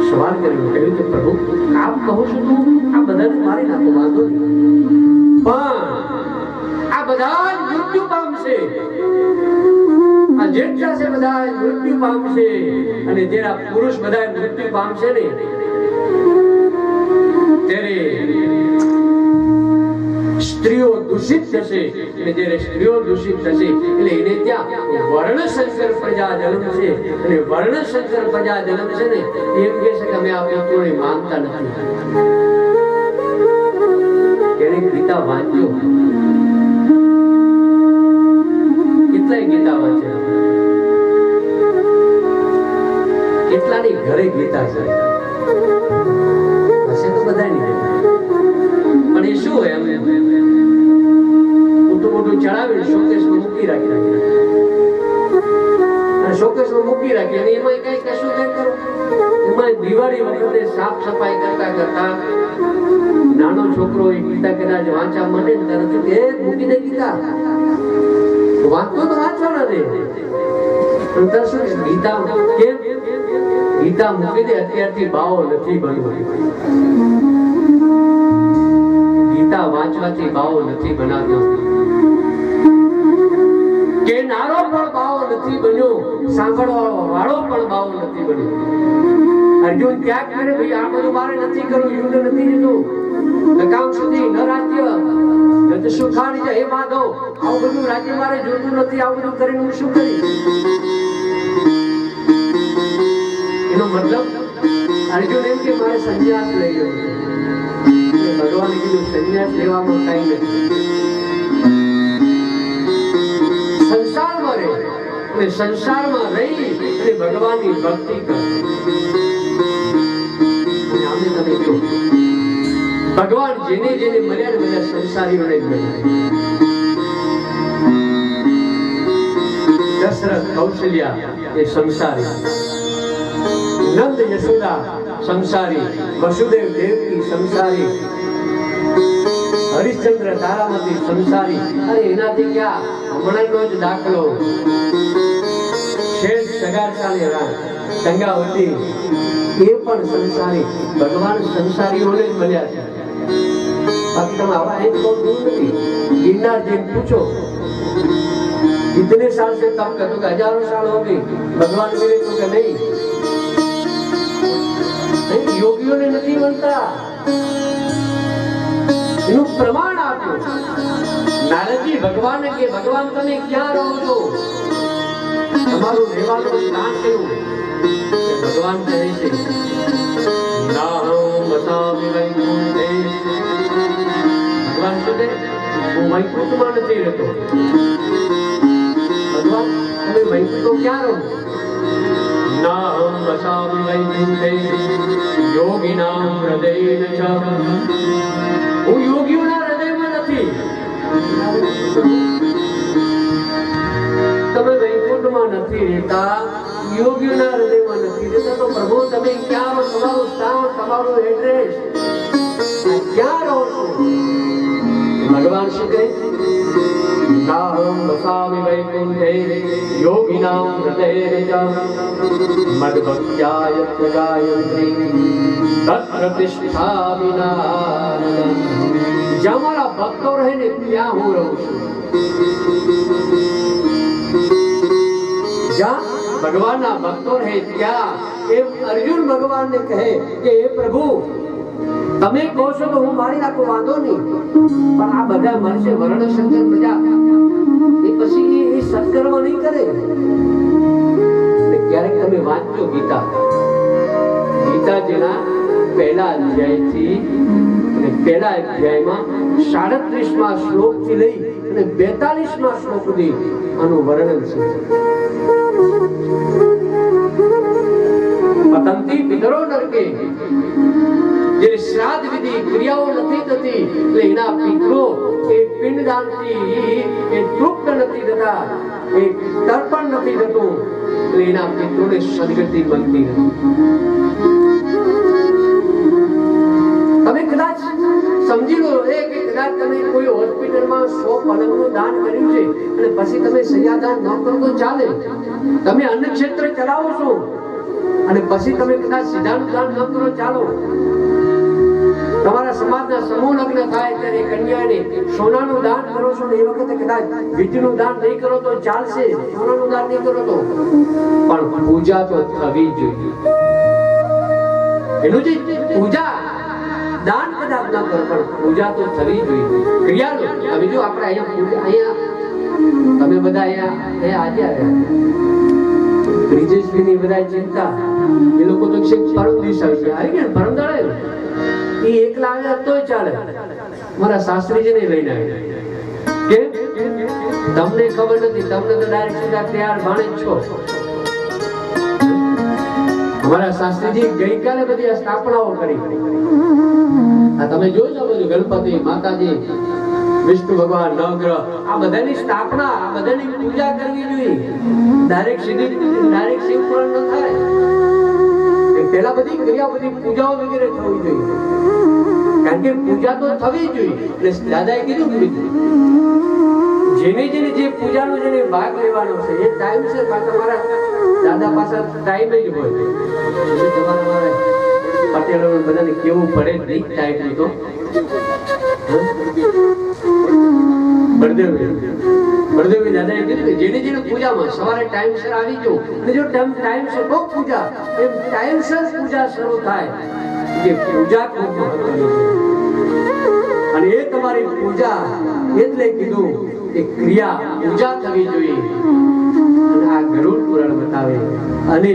સવાલ કર્યો, કહ્યું કે પ્રભુ આપ કહો છો તો આ બધાને મારી નાખો, વાંધો નહીં, પણ આ બધા જ મૃત્યુ પામશે, આ જેટલા છે બધા મૃત્યુ પામશે, અને જેના પુરુષ બધા મૃત્યુ પામશે ને ત્યારે સ્ત્રીઓ દૂષિત થશે, અને જ્યારે સ્ત્રીઓ દૂષિત થશે એટલે એને ત્યાં વર્ણશંકર પ્રજા જન્મશે, અને વર્ણશંકર પ્રજા જન્મશે ને એમ કહે છે કે અમે આ પિતૃને માનતા નથી. એને ગીતા વાંચજો, કેટલાય ગીતા વાંચેલા, કેટલાની ઘરે ગીતા છે, હશે તો બધાની ઘરે, પણ એ શું હોય, અમે મોટું ચડાવીને શોકેસમાં મૂકી રાખી, અને શોકેસમાં મૂકી રાખી, અને એમાં કઈ કશું કઈ કરો, એમાં દિવાળી વખતે સાફ સફાઈ કરતા કરતા નાનો છોકરો એ ગીતા કદાચ વાંચવા માંડે ને તરત એ મૂકી દે ગીતા, વાંચતો તો વાંચવાના દે, ગીતા કેમ ગીતા મૂકી દે, અત્યારથી બાવો નથી બનવો, ગીતા વાંચવાથી બાવો નથી બનાવ્યો, કે નારો પણ બાવો નથી બન્યો, સાંભળવા વાળો પણ બાવો નથી બન્યો. અર્જુન ત્યાગ કરે, ભાઈ આ બધું મારે નથી કરવું, યુદ્ધ નથી જતું, કામ સુધી ન રાજ્ય ન સુખાડી જાય, હે માધવ આવું બધું રાજ્ય મારે જોતું નથી, આવું બધું કરીને હું શું કરીશ? એનો મતલબ અર્જુન એમ કે મારે સંન્યાસ લઈ લેવો છે. ભગવાને કીધું સંન્યાસ લેવામાં કઈ નથી, સંસારમાં રહે અને સંસારમાં રહી અને ભગવાનની ભક્તિ કરે. આમે તમે જો ભગવાન જેને જેને મળ્યા ને બધા સંસારીઓને જ મળ્યા. દશરથ કૌશલ્યા એ સંસારી, નંદ યશોદા સંસારી, વસુદેવ દેવકી સંસારી, હરિશ્ચંદ્ર તારામતી સંસારી. અરે એનાથી ક્યાં, હમણાંનો જ દાખલો શેઠ સગારસાની રાણ ગંગાવતી એ પણ સંસારી. ભગવાન સંસારીઓને જ મળ્યા છે, બાકી તમે આવા એક બહુ દૂર નથી. गिरनार जी पूछो कितने साल से तप कर, तो हजारों साल हो गई, भगवान मिले तो क्या नहीं? योगियों ने नहीं बनता, इनु प्रमाण आप्यो. नारद जी भगवान के भगवान तमे क्या रहो છો, તમારું રહેવાનું સ્થાન કયું? ભગવાન કહે છે નાહં વસામિ વૈકુંઠે. ભગવાન શું કહે? હું વૈકુંઠમાં નથી રહેતો. ભગવાન તમે વૈકુંઠમાં ક્યાં રહો? નાહં વસામિ વૈકુંઠે યોગિનાં હૃદયેન ચ. હું યોગીઓના હૃદયમાં નથી. તમે વૈકુંઠમાં નથી રહેતા, યોગીઓના હૃદયમાં નથી રહેતા, તો પ્રભુ તમે ક્યાં રહો? તમારું સ્થાન, તમારું એડ્રેસ ક્યાં રહો છો? ભગવાન શું કહે? નાહં વસામિ વૈકુંઠે યોગિનાં હૃદયેન ચ મદ્ભક્ત્યા ગાયત્રી તત્ર તિષ્ઠામિ નારદ. જ્યાં મારા ભક્તો રહે ને ત્યાં હું રહું છું. જ્યાં ભગવાનના ભક્તો રહે ત્યાં એ અર્જુન ભગવાનને કહે કે હે પ્રભુ તમે કહો છો તો હું મારી નાખું, વાંધો નહીં, પણ આ બધા મરશે વર્ણશંકર પ્રજા, એ પછી એ સત્કર્મ નહીં કરે. ક્યારેક તમે વાંચજો ગીતા, ગીતાજીના પહેલા અધ્યાયથી અને પહેલા અધ્યાયમાં 37મા શ્લોકથી લઈ અને 42મા શ્લોક સુધી આનું વર્ણન છે. પતંતી પિતરો નરકે, જે શ્રાદ્ધ વિધિ ક્રિયાઓ નથી થતી એટલે એના પિતરો એ પિંડદાનથી એ તૃપ્ત નથી થતા, એ તર્પણ નથી થતું, એટલે એના પિતરોને સદગતિ મળતી નથી. તમે કદાચ સમજી લો કે કદાચ તમે કોઈ હોસ્પિટલમાં 100 પલંગનું દાન કર્યું છે અને પછી તમે સૈયાદાન ન કરો તો ચાલે. તમે અન્ન ક્ષેત્ર ચલાવો છો, અને પછી તમે કદાચ સીધાનું દાન ન કરો, ચાલો તમારા સમાજના સમૂહ લગ્ન થાય ત્યારે કન્યાને સોનાનું દાન કરો છો ને એ વખતે કદાચ વીજળીનું દાન નહીં કરો તો ચાલશે, સોનાનું દાન નહીં કરો તો, પણ પૂજા તો થવી જોઈએ. એનું જે પૂજા દાન કદાચ ન કરો પણ પૂજા તો થવી જોઈએ. ક્રિયાનો હવે જો આપણે અહીંયા તમે બધા અહીંયા આજે આવ્યા, બ્રિજેશભાઈની બધા ચિંતા, એ લોકો તો પરમ દિવસ આવી ગયા, પરમ દાડે એ એકલા આવ્યા તોય ચાલે. મારા શાસ્ત્રીજીને લઈને આવ્યા. કેમ? તમને ખબર નથી, તમને તો ડાયરેક્ટ સીધા તૈયાર ભાણે છો. અમારા શાસ્ત્રીજી ગઈકાલે બધી સ્થાપનાઓ કરી. આ તમે જોજો બધું ગણપતિ, માતાજી, વિષ્ણુ ભગવાન, નવગ્રહ, આ બધાની સ્થાપના, આ બધાની પૂજા કરવી જોઈએ. ડાયરેક્ટ શિવ પુરાણ ન થાય. પેલા બધી ક્રિયા, બધી પૂજાઓ વગેરે થવી જોઈએ. કારણ કે પૂજા તો થવી જોઈએ. એટલે દાદાએ કીધું જેને જે પૂજાનો જેને ભાગ લેવાનો છે એ ટાઈમ છે. તમારા દાદા પાસે ટાઈમ જ હોય. તમારે પટેલો બધાને કેવું પડે નહીં ટાઈમ તો. બળદેવજી દાદાએ કીધું કે જેને પૂજામાં સવારે ટાઈમસર આવી જાઓ, અને જો ટાઈમસર બહુ પૂજા, એમ ટાઈમસર પૂજા શરૂ થાય. જે પૂજા ખૂબ મહત્વની છે અને એ તમારી પૂજા એટલે કીધું કે ક્રિયા પૂજા થવી જોઈએ. અને આ ગરુડ પુરાણ બતાવે. અને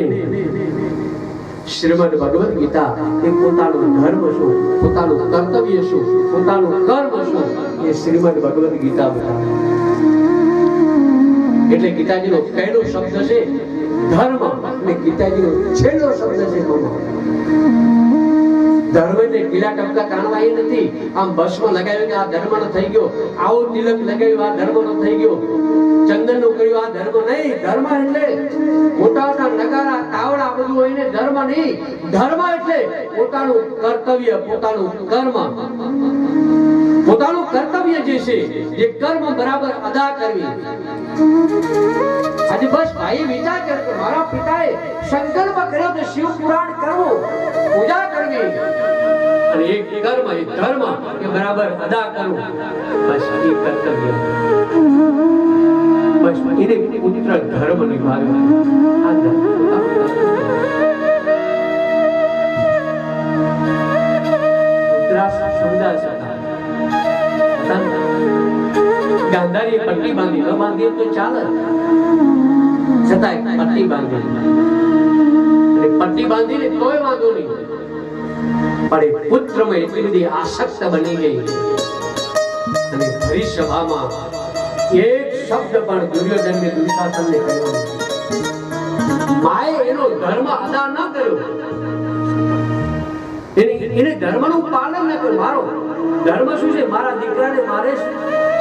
શ્રીમદ ભગવદ ગીતા એ પોતાનું ધર્મ શું, પોતાનું કર્તવ્ય શું, પોતાનું કર્મ શું, એ શ્રીમદ ભગવદ ગીતા બતાવે. એટલે ગીતાજીનો પહેલો શબ્દ છે ધર્મ અને ગીતાજીનો છેલ્લો શબ્દ છે મમ. ધર્મને ઢીલા ટપકા તાણવા એ નથી. આમ ભસ્મ લગાવ્યું કે આ ધર્મનો થઈ ગયો, આવો તિલક લગાવ્યું આ ધર્મનો થઈ ગયો, ચંદનનું કર્યું આ ધર્મ નહીં. ધર્મ એટલે મોટા મોટા નગારા, તાવડા બધું હોય ને ધર્મ નહીં. ધર્મ એટલે પોતાનું કર્તવ્ય, પોતાનું કર્મ, પોતાનું કર્તવ્ય જે છે, જે કર્મ બરાબર અદા કરવી. આજે બસ ભાઈ વિચાર કરતો, મારા પિતાએ સંકલ્પ કર્યો કે શિવ પુરાણ કરવું, પૂજા કરવી, અને એક કર્મ, એક ધર્મ એ બરાબર અદા કરવું. બસ એ કર્તવ્ય, બસ એને પુત્ર ધર્મ નિભાવ્યો. આ ધર્મ ગાંધારી પટ્ટી બાંધી, ન બાંધીએ તો ચાલે, છતાંય પટ્ટી બાંધી, પટ્ટી બાંધીને તોય વાંધો નહીં. પણ એ પુત્રમાં એટલી બધી આસક્ત બની ગઈ અને હરી સભામાં એક શબ્દ પણ દુર્યોધનને, દુશાસનને કહ્યો. માએ એનો ધર્મ અદા ન કર્યો, એને ધર્મનું પાલન ન કર્યું. મારો ધર્મ શું છે? મારા દીકરાને મારે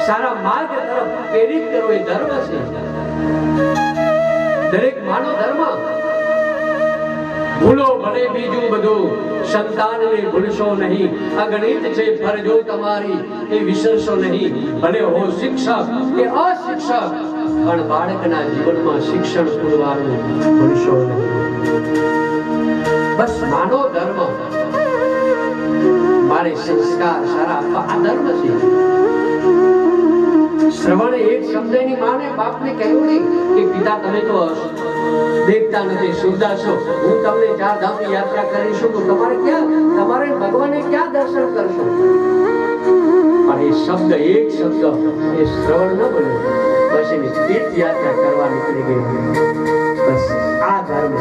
સારા માર્ગ તરફ પ્રેરિત કરવો, એ ધર્મ છે. દરેક માનો ધર્મ. ભૂલો ભલે બીજું બધું, સંતાનને ભૂલશો નહીં. અગણિત છે ફરજો તમારી, એ વિસરશો નહીં. ભલે હો શિક્ષક કે અશિક્ષક, પણ બાળકના જીવનમાં શિક્ષણ પૂરવાનું ભૂલશો નહીં. બસ માનો ધર્મ, મારે સંસ્કાર સારા આપવા, આ ધર્મ છે. શ્રવણે એક શબ્દની માને બાપને કહ્યું નહીં કે પિતા તમે તો દેખતા નથી, સુરદાસ છો, હું તમને 4 ધામની યાત્રા કરીશું તો તમારે ભગવાનને ક્યાં દર્શન કરશો? પણ એ શબ્દ, એક શબ્દ એ શ્રવણ ન બન્યો. બસ એની તીર્થ યાત્રા કરવા નીકળી ગઈ. બસ આ ધર્મ,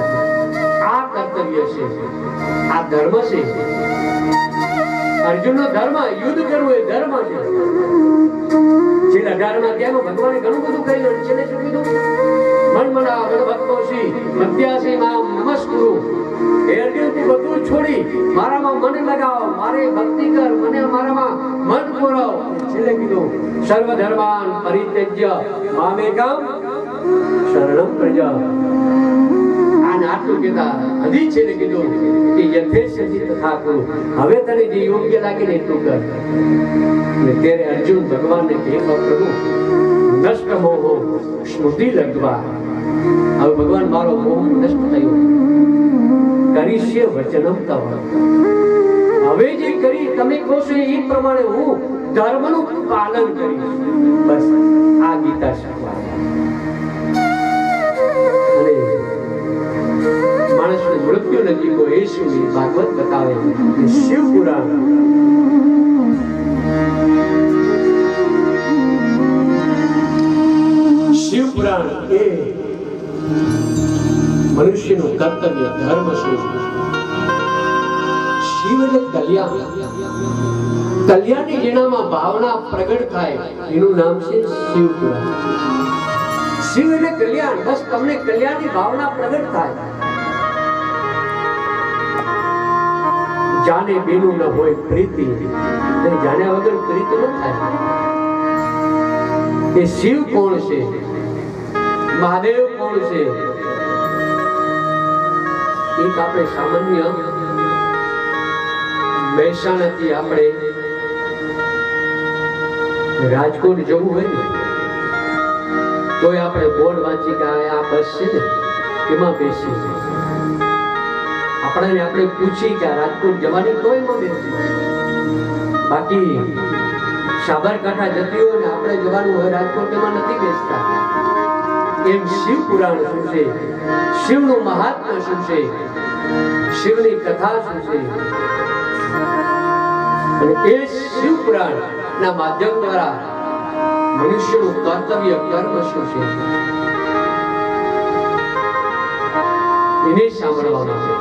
આ કર્તવ્ય છે, આ ધર્મ છે. અર્જુનનો ધર્મ યુદ્ધ કરવું એ ધર્મ છે. છેલ્લા 18માં અધ્યાયમાં ભગવાને ઘણું બધું કહ્યું. છેલ્લે શું કીધું? મનમના ભક્તોસી મધ્યાસી મામ નમસ્કુરુ. હે અર્જુન, તું બધું છોડી મારામાં મન લગાવ, મારે ભક્તિ કર, મને મારામાં મન પુરાવ. છેલ્લે કીધું સર્વ ધર્માન પરિત્યજ્ય મામેકમ શરણમ પ્રજ. આને આટલું કહેતા હજી છેલ્લે કીધું કે યથેચ્છતિ તથા કુરુ. હવે તને જે યોગ્ય લાગે ને એટલું કર. અને ત્યારે અર્જુન ભગવાનને કહે પ્રભુ નષ્ટ મોહો સ્મૃતિ લગ્વા. હવે ભગવાન મારો મોહ નષ્ટ થયો, કરિષ્ય વચનમ તવ. હવે જે કરી તમે કહો છો એ પ્રમાણે હું ધર્મનું પાલન કરીશ. બસ આ ગીતા શીખવા. અને માણસને મૃત્યુ નજીક હોય એ શું ભાગવત બતાવે છે. શિવ પુરાણ એ મનુષ્યનું કર્તવ્ય ધર્મ શું? શિવ એટલે કલ્યાણ. કલ્યાણની જેનામાં ભાવના પ્રગટ થાય એનું નામ છે શિવ પુરાણ. શિવ એટલે કલ્યાણ. બસ તમને કલ્યાણની ભાવના પ્રગટ થાય. જાને બેનું ન હોય પ્રીતિ, જાણ્યા વગર પ્રીતિ ન થાય. એ શિવ કોણ છે? મહાદેવ કોણ છે? એક આપણે સામાન્ય મહેસાણાથી આપણે રાજકોટ જવું હોય ને તોય આપણે બોર્ડ વાંચી કે આ બસ છે ને એમાં બેસી. આપણે પૂછી કે રાજકોટ જવાની તોય એમાં બેસી. બાકી સાબરકાંઠા જતી હોય ને આપણે જવાનું હોય રાજકોટ એમાં નથી બેસતા. એમ શિવ પુરાણ શું છે? શિવનું મહાત્મ્ય શું છે? શિવની કથા શું છે? અને એ શિવ પુરાણ ના માધ્યમ દ્વારા મનુષ્યનું કર્તવ્ય કર્મ શું છે એને સાંભળવાનું છે.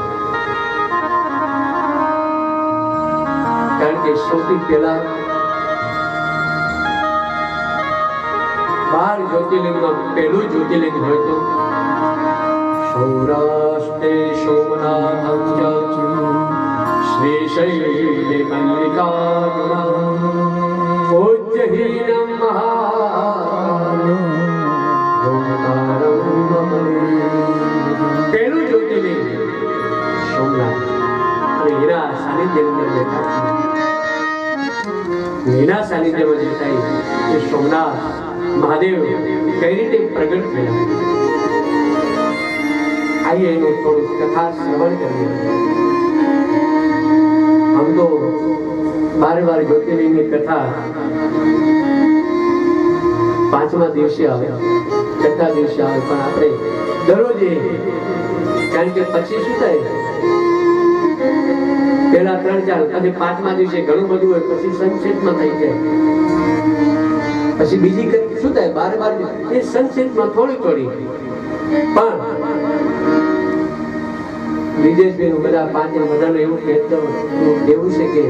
કારણ કે સૌથી પહેલા 12 જ્યોતિર્લિંગમાં પહેલું જ્યોતિર્લિંગ હોય તો સૌરાષ્ટ્રે સોમનાથં ચ શ્રીશૈલે મલ્લિકાર્જુનમ ઉજ્જૈનમ પહેલું જ્યોતિર્લિંગ સોમનાથ. અને એના સાનિધ્યની અંદર બેઠા એના સાનિધ્યમાં જે થાય એ સોમનાથ મહાદેવ કઈ રીતે પ્રગટ થયા આઈએ એનું થોડું કથા શ્રવણ કરીએ. આમ તો 12 જ્યોતિર્લિંગની કથા 5મા દિવસે આવે, 6થા દિવસે આવે, પણ આપણે દરરોજ કારણ કે પછી શું થાય પેલા 3-4 પછી 5મા દિવસે ઘણું બધું હોય પછી સંક્ષેપમાં થઈ જાય. પછી બીજી શું થાય 12 એ સંક્ષેપમાં થોડી પણ વિદેશનું બધા 5 બધાનું એવું કહેવું છે કે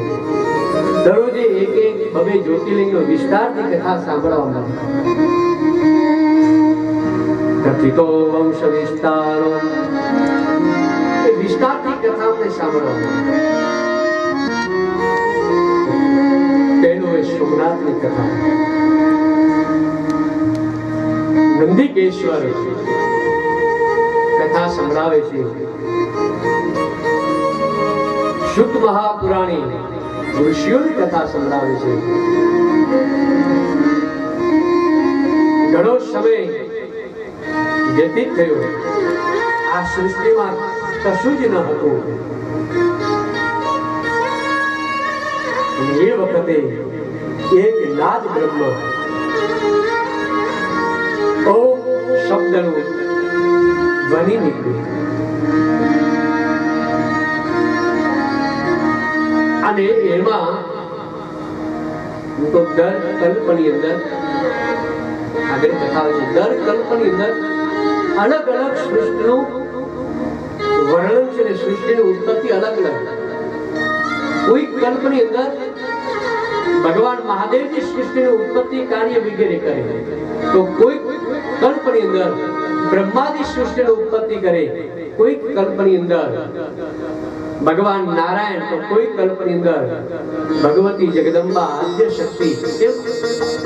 દરરોજે એક 2 જ્યોતિર્લિંગનો વિસ્તારથી કથા સાંભળવા મળે. કથિતો વંશ વિસ્તારો એ વિસ્તારથી કથા અમને સાંભળવા મળે. પહેલું એ સોમનાથની કથા. નંદિકેશ્વર કથા સંભળાવે છે. શુદ્ધ મહાપુરાણી ઋષિઓની કથા સંભળાવે છે. ઘણો સમય વ્યતીત થયો, આ સૃષ્ટિમાં કશું જ ન હતું. એ વખતે એક નાદ બ્રહ્મ ઓમ શબ્દનું ધ્વનિ નીકળ્યું અને એમાં તો દર કલ્પની અંદર આગળ કથા છે. દર કલ્પની અંદર અલગ અલગ સૃષ્ટિનું વર્ણન છે ને સૃષ્ટિની ઉત્પત્તિ અલગ અલગ. કોઈ કલ્પની અંદર ભગવાન મહાદેવની સૃષ્ટિની ઉત્પત્તિ કાર્ય વગેરે કરે તો કોઈ કલ્પની અંદર બ્રહ્માની સૃષ્ટિની ઉત્પત્તિ કરે, કોઈ કલ્પની અંદર ભગવાન નારાયણ, તો કોઈ કલ્પની અંદર ભગવતી જગદંબા આદ્ય શક્તિ.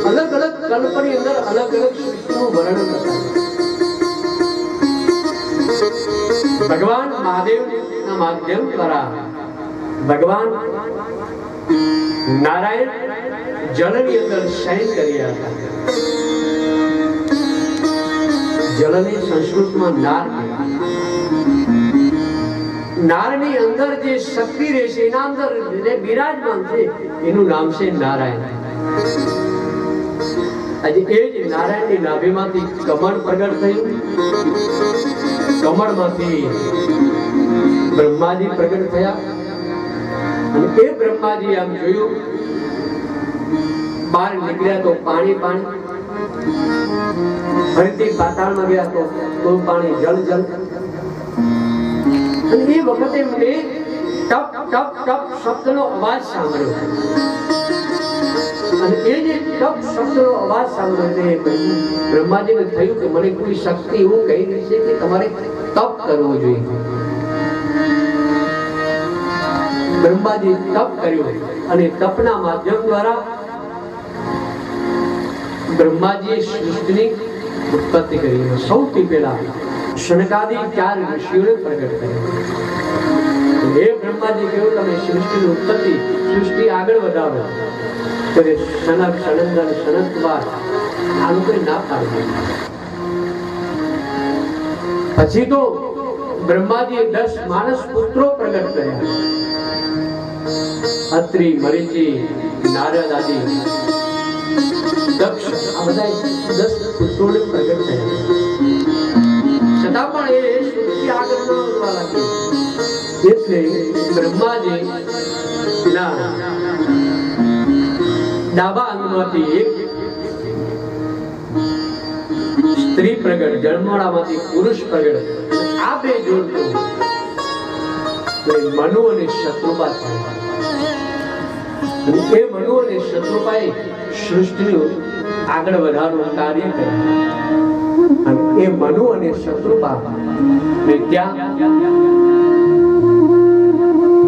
અલગ અલગ કલ્પની અંદર અલગ અલગ સૃષ્ટિનું વર્ણન કરતા. ભગવાન મહાદેવના માધ્યમ દ્વારા ભગવાન નારાયણ જલની અંદર શયન કર્યા હતા. જલને સંસ્કૃતમાં નાર, નારની અંદર જે શક્તિ રહેશે એના અંદર જે બિરાજમાન છે એનું નામ છે નારાયણ. આજે એ જ નારાયણની નાભીમાંથી કમળ પ્રગટ થયું. કમળમાંથી બ્રહ્માજી પ્રગટ થયા અને એ બ્રહ્માજી આમ જોયું, બહાર નીકળ્યા તો પાણી પાણી, ફરીથી પાતાળમાં ગયા તો પાણી જળ જળ. અને એ વખતે મને ટપ ટપ ટપ શબ્દનો અવાજ સાંભળ્યો અને એ જે ટપ શબ્દનો અવાજ સાંભળ્યો બ્રહ્માજીને થયું કે મને કોઈ શક્તિ એવું કહી રહી છે કે તમારે તપ કરવો જોઈએ. બ્રહ્માજી તપ કર્યો અને તપના માધ્યમ દ્વારા બ્રહ્માજીએ સૃષ્ટિની ઉત્પત્તિ કરી. સૌથી પહેલા શનકાદી 4 ઋષિઓને પ્રગટ કર્યા. હે બ્રહ્માજી કહ્યું તમે સૃષ્ટિની ઉત્પત્તિ, સૃષ્ટિ આગળ વધારો. ત્યારે સનક, સનંદન, સનતકુમાર આનું કોઈ ના પાડ્યું. પછી તો બ્રહ્માજીએ 10 માનસ પુત્રો પ્રગટ કર્યા. અત્રિ, મરીચી, નારદ આદિ, દક્ષ, આ બધા 10 પુત્રોને પ્રગટ કર્યા. છતાં પણ એ સૃષ્ટિ આગળ ન વધવા લાગી. એટલે બ્રહ્માજી ના ડાબા અંગમાંથી એક સ્ત્રી પ્રગટ, જળમોળામાંથી પુરુષ પ્રગટ. આ બે જોડતો મનુ અને શત્રુપા થયા. એ મનુ અને શત્રુપાએ સૃષ્ટિનું આગળ વધારવાનું કાર્ય કર્યું. અને એ મનુ અને શત્રુપા ને ત્યાં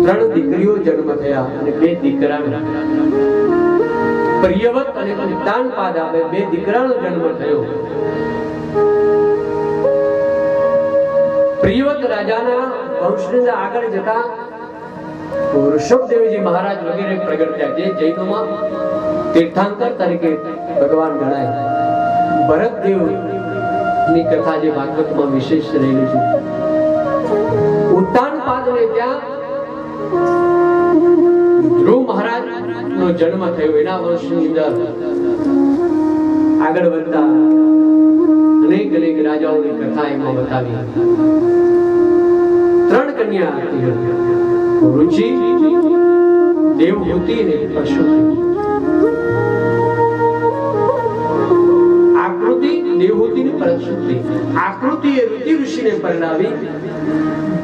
3 દીકરીઓ જન્મ થયા અને 2 દીકરા. પ્રિયવત અને ઉત્તાનપાદ આવે 2 દીકરાનો જન્મ થયો. પ્રિયવત રાજાના વંશને આગળ જતા ઋષભદેવજી મહારાજ વગેરે પ્રગટ થયા. જે જૈનોમાં તીર્થંકર તરીકે ભગવાન ગણાય. ભરતદેવ ની કથા જે ભાગવતમાં વિશેષ રહેલી છે. ઉત્તાનપાદને ત્યાં ધ્રુવ મહારાજ નો જન્મ થયો. એના વંશની અંદર આગળ વધતા અનેક અનેક રાજાઓની કથા એમાં બતાવી. 3 કન્યા હતી, રુચિ, દેવહૂતિ અને પ્રસૂતિ. આકૃતિ, દેવહૂતિ અને પ્રસૂતિ. આકૃતિ એ રુચિ ઋષિને પરણાવી.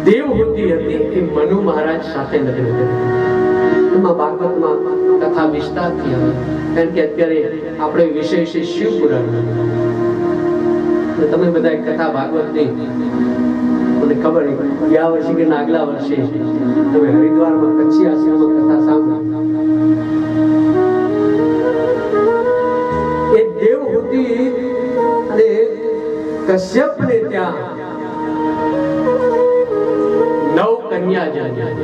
દેવહૂતિ હતી એ મનુ મહારાજ સાથે લગ્ન કર્યું. એમાં ભાગવતમાં કથા વિસ્તારથી આવે. કારણ કે અત્યારે આપણે વિષય છે શિવ પુરાણ. તમે બધા કથા ભાગવતની મને ખબર ગયા વર્ષે કે આગલા વર્ષે તમે હરિદ્વારમાં કચ્છી આશ્રમમાં કથા સાંભળી. એ દેવહૂતિ અને કશ્યપને ત્યાં 9 કન્યા જન્મ્યા.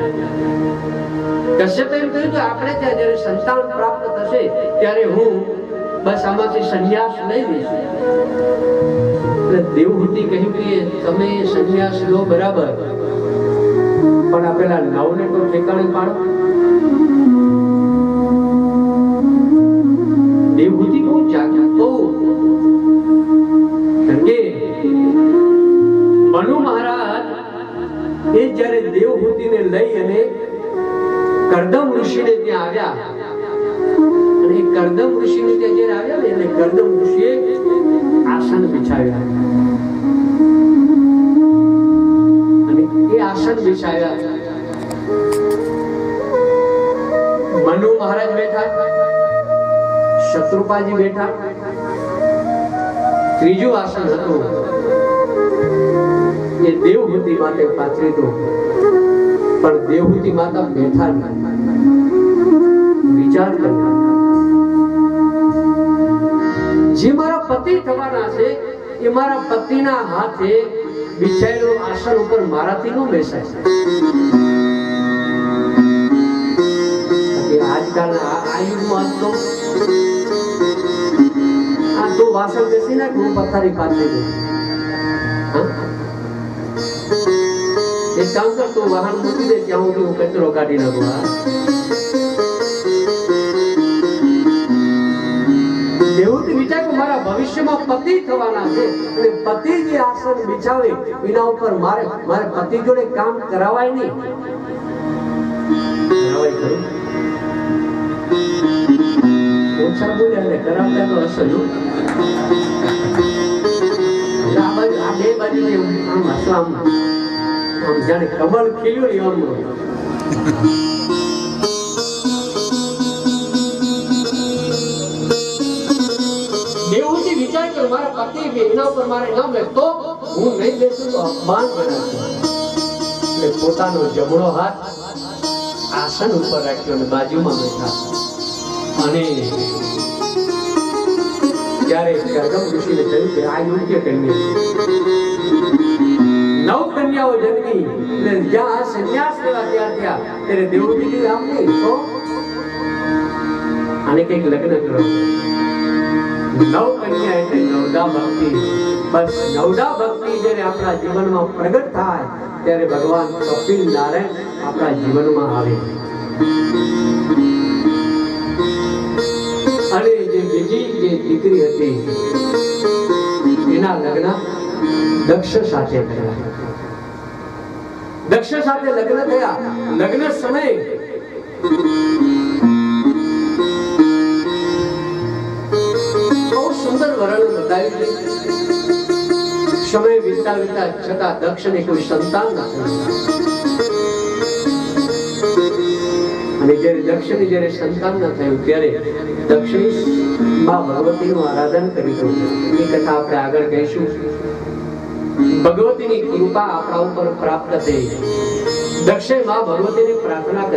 કશ્યપે એમ કહ્યું કે આપણે ત્યાં જ્યારે સંતાન પ્રાપ્ત થશે ત્યારે હું બસ આમાંથી સંન્યાસ લઈ લઈશ. એટલે દેવહૂતિ કહ્યું કે તમે સંન્યાસ લો બરાબર, પણ આ પેલા 9 ને તો ઠેકાણે પાડો. દેવહૂતિ બહુ જાગૃત, બહુ. કારણ કે મનુ મહારાજ એ જ્યારે દેવહૂતિને લઈ અને કરદમ ઋષિને ત્યાં આવ્યા, અને કરદમ ઋષિને ત્યાં જ્યારે આવ્યા ને એટલે કરદમ ઋષિએ આસન બિછાવ્યા. અને એ આસન બિછાવ્યા. મનુ મહારાજ બેઠા, શત્રુપાજી બેઠા. ત્રીજું આસન હતું એ દેવહૂતિ માટે પાથરેલું, પણ દેવહૂતિ માતા બેઠા વિચાર કરતા, જે મારા પતિ થવાના છે એ મારા પતિના હાથે બિછાયેલું આસન ઉપર મારાથી ન બેસાય. આજકાલના આ યુગમાં તો વાસણ બેસી નાખ, હું પથારી પાથરી દઉં. એ એક કામ કર, તું વાહન મૂકી દે, ત્યાં સુધી હું કચરો કાઢી નાખું. દેવહૂતિ વિચાર કે મારા ભવિષ્યમાં પતિ થવાના છે અને પતિ જે આસન બિછાવે એના ઉપર મારે પતિ જોડે કામ કરાવાય નહીં. કરાવાય ખરું? ઓછા બોલ્યા એટલે કરાવતા તો હશે જ. આ બે બાજુ આમ હસવા આમ જાણે કમળ ખીલ્યું ને એમ. દેવહૂતિ વિચાર કર, મારા પતિ એના ઉપર મારે નામ લે તો હું નહીં બેસું તો અપમાન ગણાશે. એટલે પોતાનો જમણો હાથ આસન ઉપર રાખ્યો અને બાજુમાં બેઠા. અને જ્યારે ગર્ગમ ઋષિને કહ્યું કે આ યોગ્ય કન્યા 9 કન્યાઓ જન્મી એટલે જ્યાં સંન્યાસ લેવા ત્યાં ત્યારે દેવહૂતિ આમ નહીં તો આને કંઈક લગ્ન કરો. 9 કન્યા એટલે નવદા ભક્તિ. બસ નવદા ભક્તિ જ્યારે આપણા જીવનમાં પ્રગટ થાય ત્યારે ભગવાન કપિલ નારાયણ આપણા જીવનમાં આવે. અને જે બીજી જે દીકરી હતી એના લગ્ન દક્ષ સાથે થયા. દક્ષ સાથે લગ્ન થયા. લગ્ન સમયે બહુ સુંદર વર્ણન બતાવ્યું. સમય વીતતા છતાં દક્ષને કોઈ સંતાન ન થયું. અને જ્યારે દક્ષને જ્યારે સંતાન ન થયું ત્યારે દક્ષે માં ભગવતીનું આરાધન કર્યું. એ કથા આપણે આગળ કહીશું. ભગવતીની કૃપા આપણા ઉપર પ્રાપ્ત થઈ. દક્ષે માં ભગવતીની પ્રાર્થના કરી.